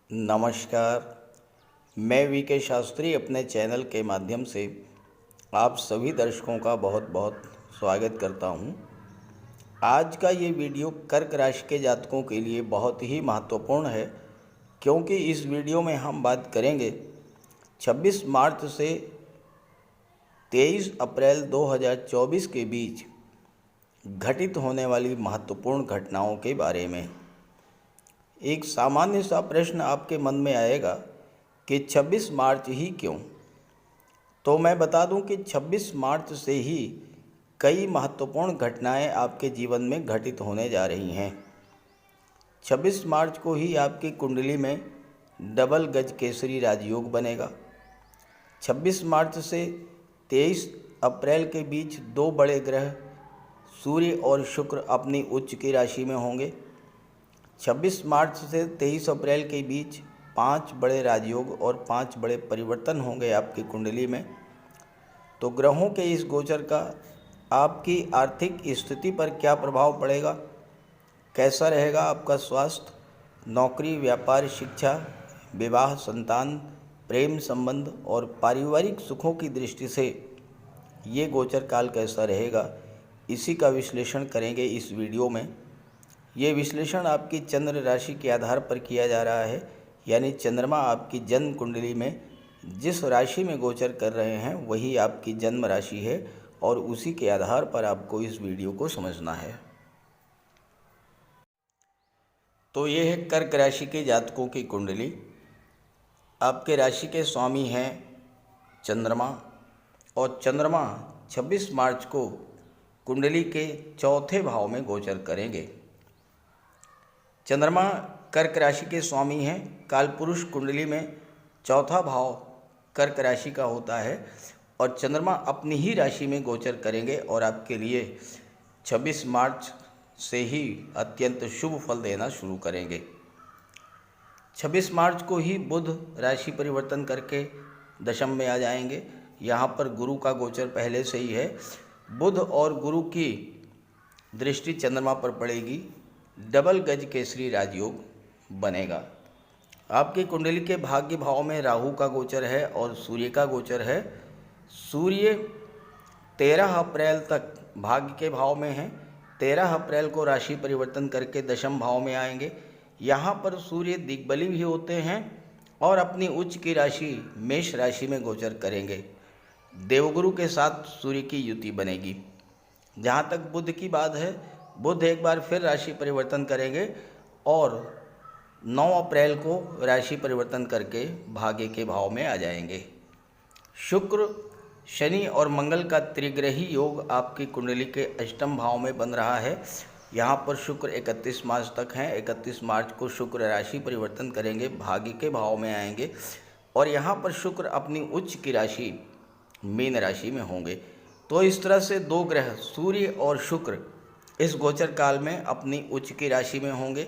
नमस्कार। मैं वी शास्त्री अपने चैनल के माध्यम से आप सभी दर्शकों का बहुत बहुत स्वागत करता हूं। आज का ये वीडियो कर्क राशि के जातकों के लिए बहुत ही महत्वपूर्ण है, क्योंकि इस वीडियो में हम बात करेंगे 26 मार्च से 23 अप्रैल 2024 के बीच घटित होने वाली महत्वपूर्ण घटनाओं के बारे में। एक सामान्य सा प्रश्न आपके मन में आएगा कि 26 मार्च ही क्यों? तो मैं बता दूं कि 26 मार्च से ही कई महत्वपूर्ण घटनाएं आपके जीवन में घटित होने जा रही हैं। 26 मार्च को ही आपकी कुंडली में डबल गज केसरी राजयोग बनेगा। 26 मार्च से 23 अप्रैल के बीच दो बड़े ग्रह सूर्य और शुक्र अपनी उच्च की राशि में होंगे। 26 मार्च से 23 अप्रैल के बीच 5 बड़े राजयोग और 5 बड़े परिवर्तन होंगे आपकी कुंडली में। तो ग्रहों के इस गोचर का आपकी आर्थिक स्थिति पर क्या प्रभाव पड़ेगा, कैसा रहेगा आपका स्वास्थ्य, नौकरी, व्यापार, शिक्षा, विवाह, संतान, प्रेम संबंध और पारिवारिक सुखों की दृष्टि से ये गोचर काल कैसा रहेगा, इसी का विश्लेषण करेंगे इस वीडियो में। ये विश्लेषण आपकी चंद्र राशि के आधार पर किया जा रहा है, यानी चंद्रमा आपकी जन्म कुंडली में जिस राशि में गोचर कर रहे हैं वही आपकी जन्म राशि है, और उसी के आधार पर आपको इस वीडियो को समझना है। तो ये है कर्क राशि के जातकों की कुंडली। आपके राशि के स्वामी हैं चंद्रमा, और चंद्रमा 26 मार्च को कुंडली के चौथे भाव में गोचर करेंगे। चंद्रमा कर्क राशि के स्वामी हैं। कालपुरुष कुंडली में चौथा भाव कर्क राशि का होता है, और चंद्रमा अपनी ही राशि में गोचर करेंगे और आपके लिए 26 मार्च से ही अत्यंत शुभ फल देना शुरू करेंगे। 26 मार्च को ही बुध राशि परिवर्तन करके दशम में आ जाएंगे। यहाँ पर गुरु का गोचर पहले से ही है। बुध और गुरु की दृष्टि चंद्रमा पर पड़ेगी। डबल गज केसरी राजयोग बनेगा। आपकी कुंडली के भाग्य भाव में राहु का गोचर है और सूर्य का गोचर है। सूर्य 13 अप्रैल तक भाग्य के भाव में है। 13 अप्रैल को राशि परिवर्तन करके दशम भाव में आएंगे। यहाँ पर सूर्य दिग्बली भी होते हैं और अपनी उच्च की राशि मेष राशि में गोचर करेंगे। देवगुरु के साथ सूर्य की युति बनेगी। जहाँ तक बुध की बात है, बुध एक बार फिर राशि परिवर्तन करेंगे और 9 अप्रैल को राशि परिवर्तन करके भाग्य के भाव में आ जाएंगे। शुक्र, शनि और मंगल का त्रिग्रही योग आपकी कुंडली के अष्टम भाव में बन रहा है। यहाँ पर शुक्र 31 मार्च तक हैं। 31 मार्च को शुक्र राशि परिवर्तन करेंगे, भाग्य के भाव में आएंगे, और यहाँ पर शुक्र अपनी उच्च की राशि मीन राशि में होंगे। तो इस तरह से दो ग्रह सूर्य और शुक्र इस गोचर काल में अपनी उच्च की राशि में होंगे।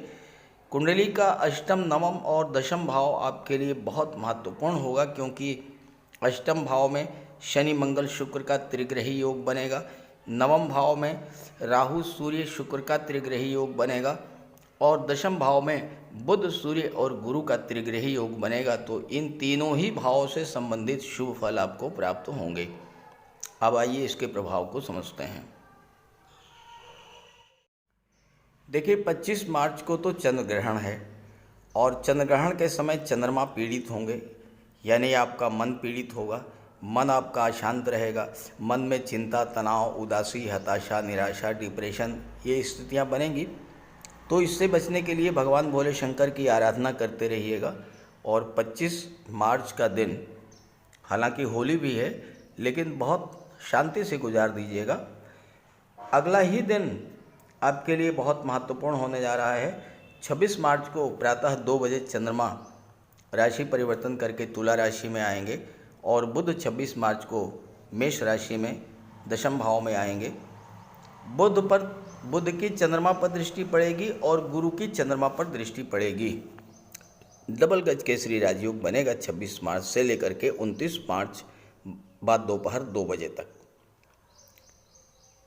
कुंडली का अष्टम, नवम और दशम भाव आपके लिए बहुत महत्वपूर्ण होगा, क्योंकि अष्टम भाव में शनि मंगल शुक्र का त्रिग्रही योग बनेगा। नवम भाव में राहु सूर्य शुक्र का त्रिग्रही योग बनेगा, और दशम भाव में बुध सूर्य और गुरु का त्रिग्रही योग बनेगा। तो इन तीनों ही भावों से संबंधित शुभ फल आपको प्राप्त होंगे। अब आइए इसके प्रभाव को समझते हैं। देखिए, 25 मार्च को तो चंद्र ग्रहण है, और चंद्र ग्रहण के समय चंद्रमा पीड़ित होंगे, यानी आपका मन पीड़ित होगा। मन आपका अशांत रहेगा। मन में चिंता, तनाव, उदासी, हताशा, निराशा, डिप्रेशन, ये स्थितियां बनेंगी। तो इससे बचने के लिए भगवान भोले शंकर की आराधना करते रहिएगा। और 25 मार्च का दिन, हालांकि होली भी है, लेकिन बहुत शांति से गुजार दीजिएगा। अगला ही दिन आपके लिए बहुत महत्वपूर्ण होने जा रहा है। 26 मार्च को प्रातः 2 बजे चंद्रमा राशि परिवर्तन करके तुला राशि में आएंगे, और बुध 26 मार्च को मेष राशि में दशम भाव में आएंगे। बुध की चंद्रमा पर दृष्टि पड़ेगी और गुरु की चंद्रमा पर दृष्टि पड़ेगी। डबल गज केसरी राजयोग बनेगा 26 मार्च से लेकर के 29 मार्च बाद दोपहर 2 बजे तक।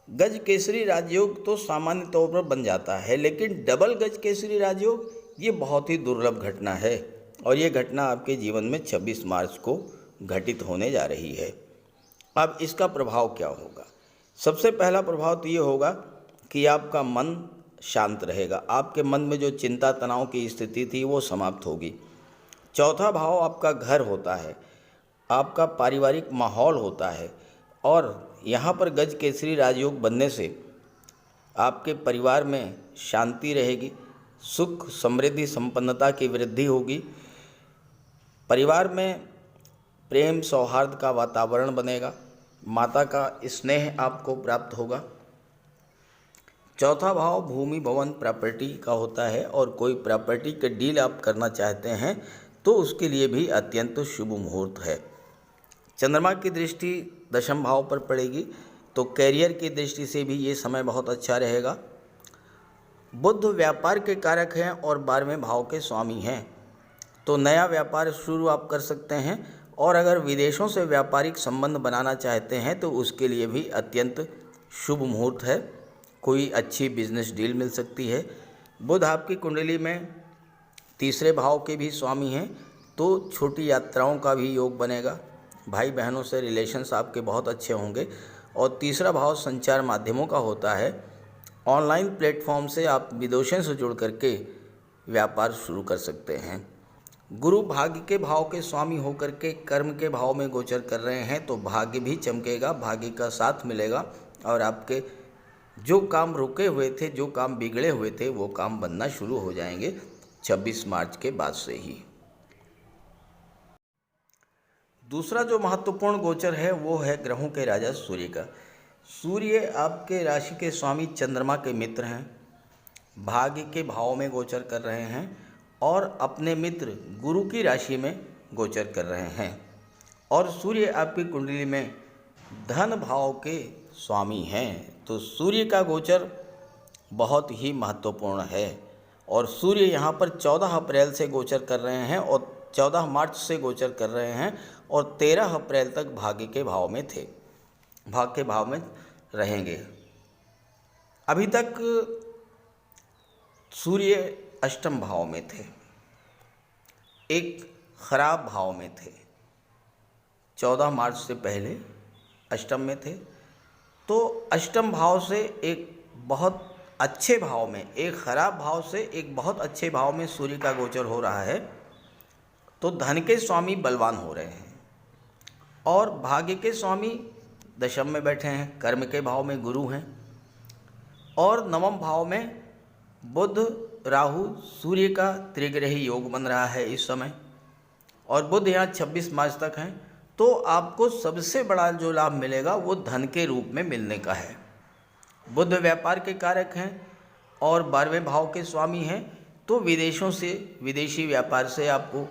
गज केसरी राजयोग तो सामान्य तौर पर बन जाता है, लेकिन डबल गज केसरी राजयोग ये बहुत ही दुर्लभ घटना है, और ये घटना आपके जीवन में 26 मार्च को घटित होने जा रही है। अब इसका प्रभाव क्या होगा? सबसे पहला प्रभाव तो ये होगा कि आपका मन शांत रहेगा। आपके मन में जो चिंता तनाव की स्थिति थी वो समाप्त होगी। चौथा भाव आपका घर होता है, आपका पारिवारिक माहौल होता है, और यहाँ पर गज केसरी राजयोग बनने से आपके परिवार में शांति रहेगी, सुख समृद्धि संपन्नता की वृद्धि होगी, परिवार में प्रेम सौहार्द का वातावरण बनेगा, माता का स्नेह आपको प्राप्त होगा। चौथा भाव भूमि भवन प्रॉपर्टी का होता है, और कोई प्रॉपर्टी के डील आप करना चाहते हैं तो उसके लिए भी अत्यंत शुभ मुहूर्त है। चंद्रमा की दृष्टि दशम भाव पर पड़ेगी तो कैरियर की दृष्टि से भी ये समय बहुत अच्छा रहेगा। बुध व्यापार के कारक हैं और 12वें भाव के स्वामी हैं, तो नया व्यापार शुरू आप कर सकते हैं, और अगर विदेशों से व्यापारिक संबंध बनाना चाहते हैं तो उसके लिए भी अत्यंत शुभ मुहूर्त है। कोई अच्छी बिजनेस डील मिल सकती है। बुध आपकी कुंडली में तीसरे भाव के भी स्वामी हैं, तो छोटी यात्राओं का भी योग बनेगा। भाई बहनों से रिलेशंस आपके बहुत अच्छे होंगे। और तीसरा भाव संचार माध्यमों का होता है। ऑनलाइन प्लेटफॉर्म से आप विदेशों से जुड़ करके व्यापार शुरू कर सकते हैं। गुरु भाग्य के भाव के स्वामी होकर के कर्म के भाव में गोचर कर रहे हैं, तो भाग्य भी चमकेगा, भाग्य का साथ मिलेगा, और आपके जो काम रुके हुए थे, जो काम बिगड़े हुए थे, वो काम बनना शुरू हो जाएंगे 26 मार्च के बाद से ही। दूसरा जो महत्वपूर्ण गोचर है वो है ग्रहों के राजा सूर्य का। सूर्य आपके राशि के स्वामी चंद्रमा के मित्र हैं, भाग्य के भाव में गोचर कर रहे हैं, और अपने मित्र गुरु की राशि में गोचर कर रहे हैं। और सूर्य आपकी कुंडली में धन भाव के स्वामी हैं, तो सूर्य का गोचर बहुत ही महत्वपूर्ण है। और सूर्य यहाँ पर 14 अप्रैल से गोचर कर रहे हैं, और 14 मार्च से गोचर कर रहे हैं, और 13 अप्रैल तक भाग्य के भाव में थे, भाग्य के भाव में रहेंगे। अभी तक सूर्य अष्टम भाव में थे, एक खराब भाव में थे। 14 मार्च से पहले अष्टम में थे, तो अष्टम भाव से एक बहुत अच्छे भाव में, एक खराब भाव से एक बहुत अच्छे भाव में सूर्य का गोचर हो रहा है, तो धन के स्वामी बलवान हो रहे हैं। और भाग्य के स्वामी दशम में बैठे हैं, कर्म के भाव में गुरु हैं, और नवम भाव में बुध राहु सूर्य का त्रिग्रही योग बन रहा है इस समय, और बुध यहाँ 26 मार्च तक हैं। तो आपको सबसे बड़ा जो लाभ मिलेगा वो धन के रूप में मिलने का है। बुध व्यापार के कारक हैं और 12वें भाव के स्वामी हैं, तो विदेशों से, विदेशी व्यापार से आपको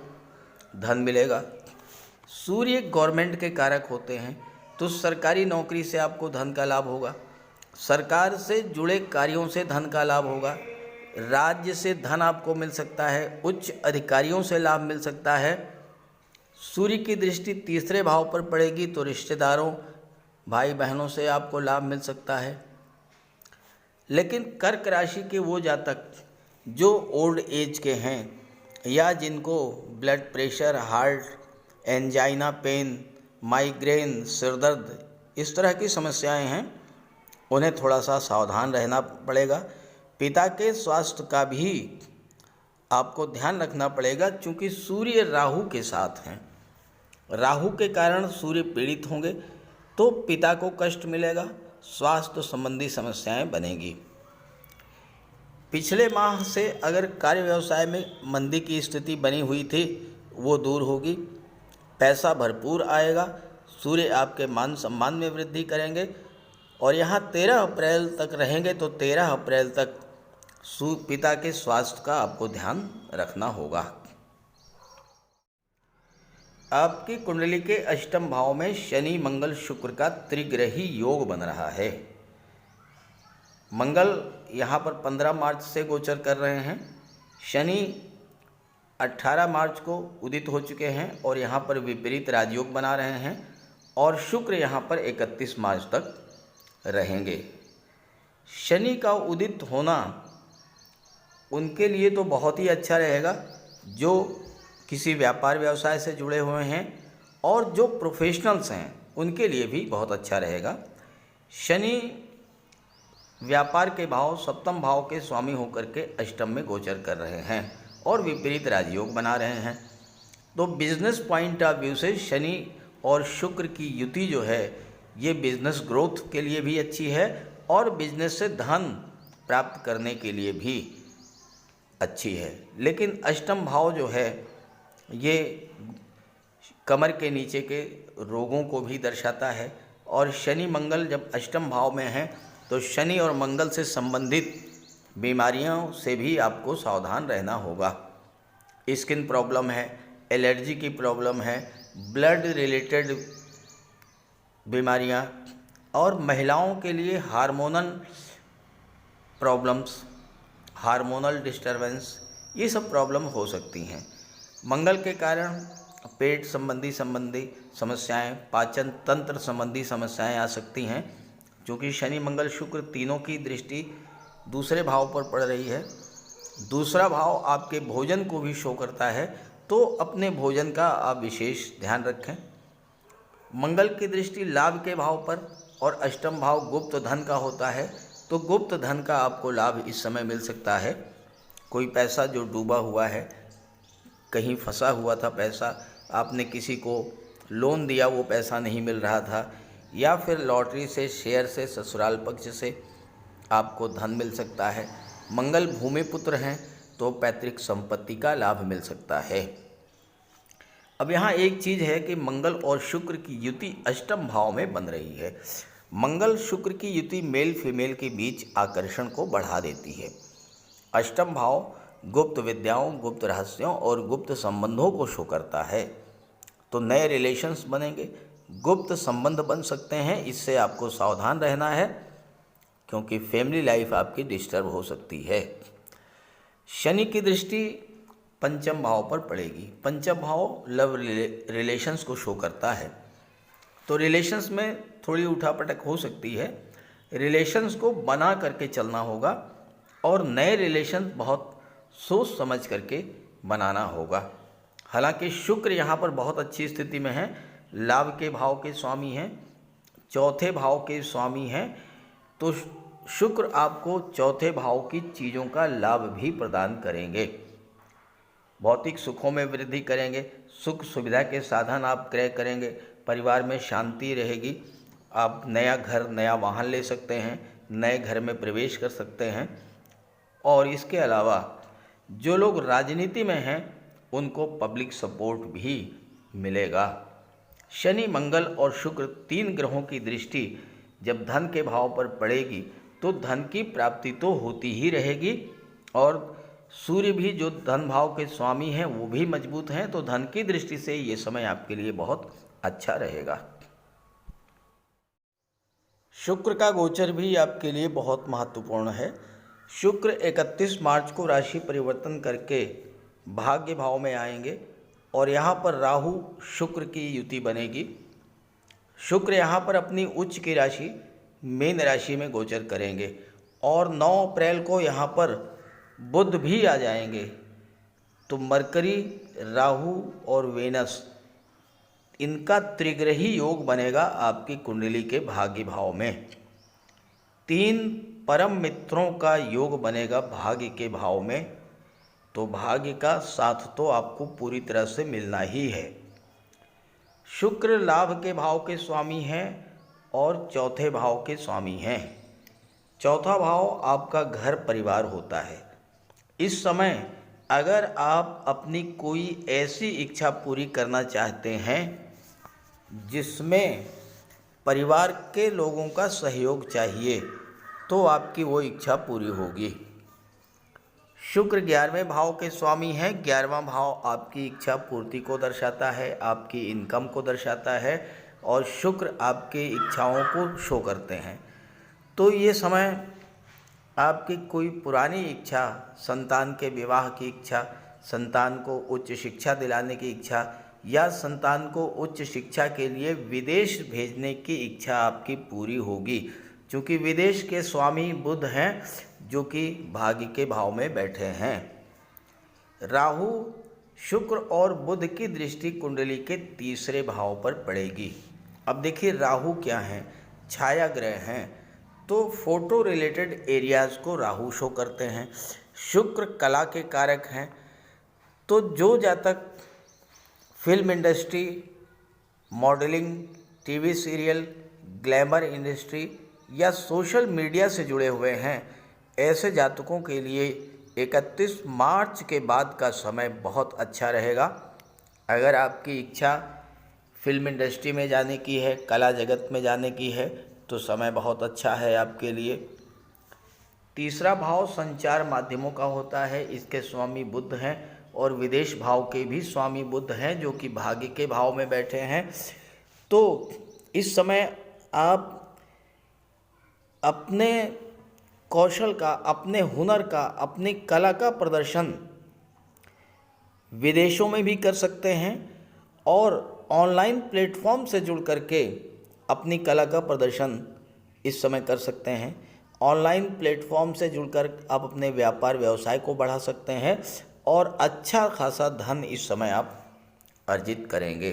धन मिलेगा। सूर्य गवर्नमेंट के कारक होते हैं, तो सरकारी नौकरी से आपको धन का लाभ होगा, सरकार से जुड़े कार्यों से धन का लाभ होगा, राज्य से धन आपको मिल सकता है, उच्च अधिकारियों से लाभ मिल सकता है। सूर्य की दृष्टि तीसरे भाव पर पड़ेगी, तो रिश्तेदारों भाई बहनों से आपको लाभ मिल सकता है। लेकिन कर्क राशि के वो जातक जो ओल्ड एज के हैं, या जिनको blood pressure, heart, angina pain, migraine, सिरदर्द, इस तरह की समस्याएं हैं, उन्हें थोड़ा सा सावधान रहना पड़ेगा। पिता के स्वास्थ्य का भी आपको ध्यान रखना पड़ेगा, क्योंकि सूर्य राहु के साथ हैं। राहु के कारण सूर्य पीड़ित होंगे, तो पिता को कष्ट मिलेगा, स्वास्थ्य संबंधी समस्याएं बनेगी। पिछले माह से अगर कार्य व्यवसाय में मंदी की स्थिति बनी हुई थी, वो दूर होगी, पैसा भरपूर आएगा, सूर्य आपके मान सम्मान में वृद्धि करेंगे। और यहाँ 13 अप्रैल तक रहेंगे, तो 13 अप्रैल तक पिता के स्वास्थ्य का आपको ध्यान रखना होगा। आपकी कुंडली के अष्टम भाव में शनि मंगल शुक्र का त्रिग्रही योग बन रहा है। मंगल यहाँ पर 15 मार्च से गोचर कर रहे हैं, शनि 18 मार्च को उदित हो चुके हैं और यहाँ पर विपरीत राजयोग बना रहे हैं, और शुक्र यहाँ पर 31 मार्च तक रहेंगे। शनि का उदित होना उनके लिए तो बहुत ही अच्छा रहेगा, जो किसी व्यापार व्यवसाय से जुड़े हुए हैं और जो प्रोफेशनल्स हैं उनके लिए भी बहुत अच्छा रहेगा। शनि व्यापार के भाव सप्तम भाव के स्वामी होकर के अष्टम में गोचर कर रहे हैं और विपरीत राजयोग बना रहे हैं। तो बिजनेस पॉइंट ऑफ व्यू से शनि और शुक्र की युति जो है ये बिजनेस ग्रोथ के लिए भी अच्छी है और बिजनेस से धन प्राप्त करने के लिए भी अच्छी है। लेकिन अष्टम भाव जो है ये कमर के नीचे के रोगों को भी दर्शाता है और शनि मंगल जब अष्टम भाव में हैं तो शनि और मंगल से संबंधित बीमारियों से भी आपको सावधान रहना होगा। स्किन प्रॉब्लम है, एलर्जी की प्रॉब्लम है, ब्लड रिलेटेड बीमारियां और महिलाओं के लिए हार्मोनल प्रॉब्लम्स, हार्मोनल डिस्टरबेंस, ये सब प्रॉब्लम हो सकती हैं। मंगल के कारण पेट संबंधी समस्याएं, पाचन तंत्र संबंधी समस्याएं आ सकती हैं, क्योंकि शनि मंगल शुक्र तीनों की दृष्टि दूसरे भाव पर पड़ रही है। दूसरा भाव आपके भोजन को भी शो करता है, तो अपने भोजन का आप विशेष ध्यान रखें। मंगल की दृष्टि लाभ के भाव पर और अष्टम भाव गुप्त धन का होता है, तो गुप्त धन का आपको लाभ इस समय मिल सकता है। कोई पैसा जो डूबा हुआ है, कहीं फंसा हुआ था पैसा, आपने किसी को लोन दिया वो पैसा नहीं मिल रहा था, या फिर लॉटरी से, शेयर से, ससुराल पक्ष से आपको धन मिल सकता है। मंगल भूमि पुत्र हैं तो पैतृक संपत्ति का लाभ मिल सकता है। अब यहाँ एक चीज़ है कि मंगल और शुक्र की युति अष्टम भाव में बन रही है। मंगल शुक्र की युति मेल फीमेल के बीच आकर्षण को बढ़ा देती है। अष्टम भाव गुप्त विद्याओं, गुप्त रहस्यों और गुप्त संबंधों को शो करता है, तो नए रिलेशंस बनेंगे, गुप्त संबंध बन सकते हैं। इससे आपको सावधान रहना है क्योंकि फैमिली लाइफ आपकी डिस्टर्ब हो सकती है। शनि की दृष्टि पंचम भाव पर पड़ेगी। पंचम भाव लव रिलेशंस को शो करता है, तो रिलेशंस में थोड़ी उठापटक हो सकती है। रिलेशंस को बना करके चलना होगा और नए रिलेशंस बहुत सोच समझ करके बनाना होगा। हालांकि शुक्र यहाँ पर बहुत अच्छी स्थिति में है, लाभ के भाव के स्वामी हैं, चौथे भाव के स्वामी हैं, तो शुक्र आपको चौथे भाव की चीज़ों का लाभ भी प्रदान करेंगे। भौतिक सुखों में वृद्धि करेंगे, सुख सुविधा के साधन आप क्रय करेंगे, परिवार में शांति रहेगी, आप नया घर, नया वाहन ले सकते हैं, नए घर में प्रवेश कर सकते हैं। और इसके अलावा जो लोग राजनीति में हैं उनको पब्लिक सपोर्ट भी मिलेगा। शनि मंगल और शुक्र तीन ग्रहों की दृष्टि जब धन के भाव पर पड़ेगी तो धन की प्राप्ति तो होती ही रहेगी और सूर्य भी जो धन भाव के स्वामी हैं वो भी मजबूत हैं, तो धन की दृष्टि से ये समय आपके लिए बहुत अच्छा रहेगा। शुक्र का गोचर भी आपके लिए बहुत महत्वपूर्ण है। शुक्र 31 मार्च को राशि परिवर्तन करके भाग्य भाव में आएंगे और यहाँ पर राहु शुक्र की युति बनेगी। शुक्र यहाँ पर अपनी उच्च की राशि मीन राशि में गोचर करेंगे और 9 अप्रैल को यहाँ पर बुध भी आ जाएंगे। तो मरकरी, राहु और वेनस, इनका त्रिग्रही योग बनेगा आपकी कुंडली के भाग्य भाव में। 3 परम मित्रों का योग बनेगा भाग्य के भाव में, तो भाग्य का साथ तो आपको पूरी तरह से मिलना ही है। शुक्र लाभ के भाव के स्वामी हैं और चौथे भाव के स्वामी हैं। चौथा भाव आपका घर परिवार होता है। इस समय अगर आप अपनी कोई ऐसी इच्छा पूरी करना चाहते हैं जिसमें परिवार के लोगों का सहयोग चाहिए, तो आपकी वो इच्छा पूरी होगी। शुक्र 11वें भाव के स्वामी हैं। 11वां भाव आपकी इच्छा पूर्ति को दर्शाता है, आपकी इनकम को दर्शाता है और शुक्र आपकी इच्छाओं को शो करते हैं। तो ये समय आपकी कोई पुरानी इच्छा, संतान के विवाह की इच्छा, संतान को उच्च शिक्षा दिलाने की इच्छा या संतान को उच्च शिक्षा के लिए विदेश भेजने की इच्छा आपकी पूरी होगी, क्योंकि विदेश के स्वामी बुध हैं जो कि भाग्य के भाव में बैठे हैं। राहु शुक्र और बुध की दृष्टि कुंडली के तीसरे भाव पर पड़ेगी। अब देखिए राहु क्या हैं, छाया ग्रह हैं, तो फोटो रिलेटेड एरियाज़ को राहु शो करते हैं। शुक्र कला के कारक हैं, तो जो जातक film industry, modelling, TV serial, glamour industry या सोशल मीडिया से जुड़े हुए हैं, ऐसे जातकों के लिए 31 मार्च के बाद का समय बहुत अच्छा रहेगा। अगर आपकी इच्छा फिल्म इंडस्ट्री में जाने की है, कला जगत में जाने की है, तो समय बहुत अच्छा है आपके लिए। तीसरा भाव संचार माध्यमों का होता है, इसके स्वामी बुध हैं और विदेश भाव के भी स्वामी बुध हैं जो कि भाग्य के भाव में बैठे हैं। तो इस समय आप अपने कौशल का, अपने हुनर का, अपनी कला का प्रदर्शन विदेशों में भी कर सकते हैं और ऑनलाइन प्लेटफॉर्म से जुड़ करके अपनी कला का प्रदर्शन इस समय कर सकते हैं। ऑनलाइन प्लेटफॉर्म से जुड़कर आप अपने व्यापार व्यवसाय को बढ़ा सकते हैं और अच्छा खासा धन इस समय आप अर्जित करेंगे।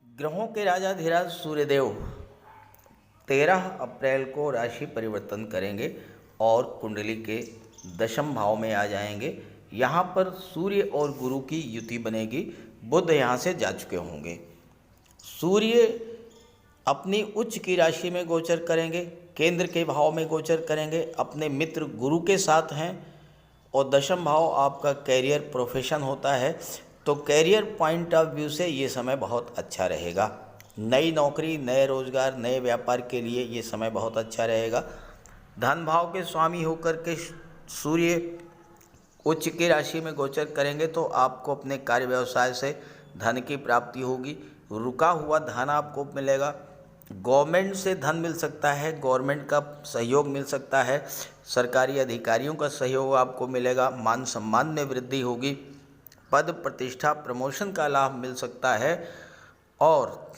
ग्रहों के राजाधिराज सूर्यदेव 13 अप्रैल को राशि परिवर्तन करेंगे और कुंडली के दशम भाव में आ जाएंगे। यहाँ पर सूर्य और गुरु की युति बनेगी। बुध यहाँ से जा चुके होंगे। सूर्य अपनी उच्च की राशि में गोचर करेंगे, केंद्र के भाव में गोचर करेंगे, अपने मित्र गुरु के साथ हैं और दशम भाव आपका कैरियर प्रोफेशन होता है, तो कैरियर पॉइंट ऑफ व्यू से ये समय बहुत अच्छा रहेगा। नई नौकरी, नए रोजगार, नए व्यापार के लिए ये समय बहुत अच्छा रहेगा। धन भाव के स्वामी होकर के सूर्य उच्च की राशि में गोचर करेंगे तो आपको अपने कार्य व्यवसाय से धन की प्राप्ति होगी। रुका हुआ धन आपको मिलेगा। गवर्नमेंट से धन मिल सकता है, गवर्नमेंट का सहयोग मिल सकता है, सरकारी अधिकारियों का सहयोग आपको मिलेगा। मान सम्मान में वृद्धि होगी, पद प्रतिष्ठा प्रमोशन का लाभ मिल सकता है और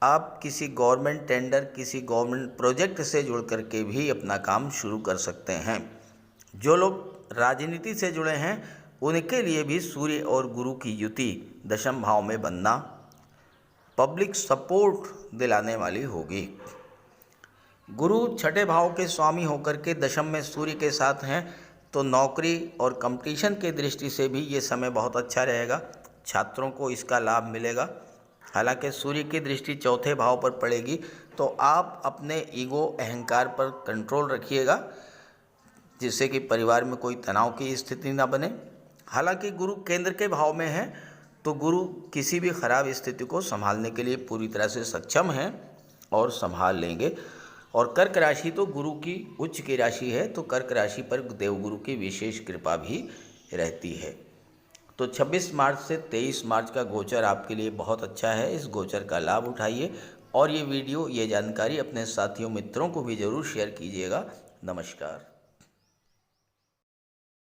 आप किसी गवर्नमेंट टेंडर, किसी गवर्नमेंट प्रोजेक्ट से जुड़ करके भी अपना काम शुरू कर सकते हैं। जो लोग राजनीति से जुड़े हैं उनके लिए भी सूर्य और गुरु की युति दशम भाव में बनना पब्लिक सपोर्ट दिलाने वाली होगी। गुरु छठे भाव के स्वामी होकर के दशम में सूर्य के साथ हैं, तो नौकरी और कंपटीशन के दृष्टि से भी ये समय बहुत अच्छा रहेगा। छात्रों को इसका लाभ मिलेगा। हालांकि सूर्य की दृष्टि चौथे भाव पर पड़ेगी, तो आप अपने ईगो, अहंकार पर कंट्रोल रखिएगा, जिससे कि परिवार में कोई तनाव की स्थिति ना बने। हालांकि गुरु केंद्र के भाव में है, तो गुरु किसी भी खराब स्थिति को संभालने के लिए पूरी तरह से सक्षम हैं और संभाल लेंगे। और कर्क राशि तो गुरु की उच्च की राशि है, तो कर्क राशि पर देवगुरु की विशेष कृपा भी रहती है। तो 26 मार्च से 23 मार्च का गोचर आपके लिए बहुत अच्छा है। इस गोचर का लाभ उठाइए और ये वीडियो, ये जानकारी अपने साथियों, मित्रों को भी ज़रूर शेयर कीजिएगा। नमस्कार।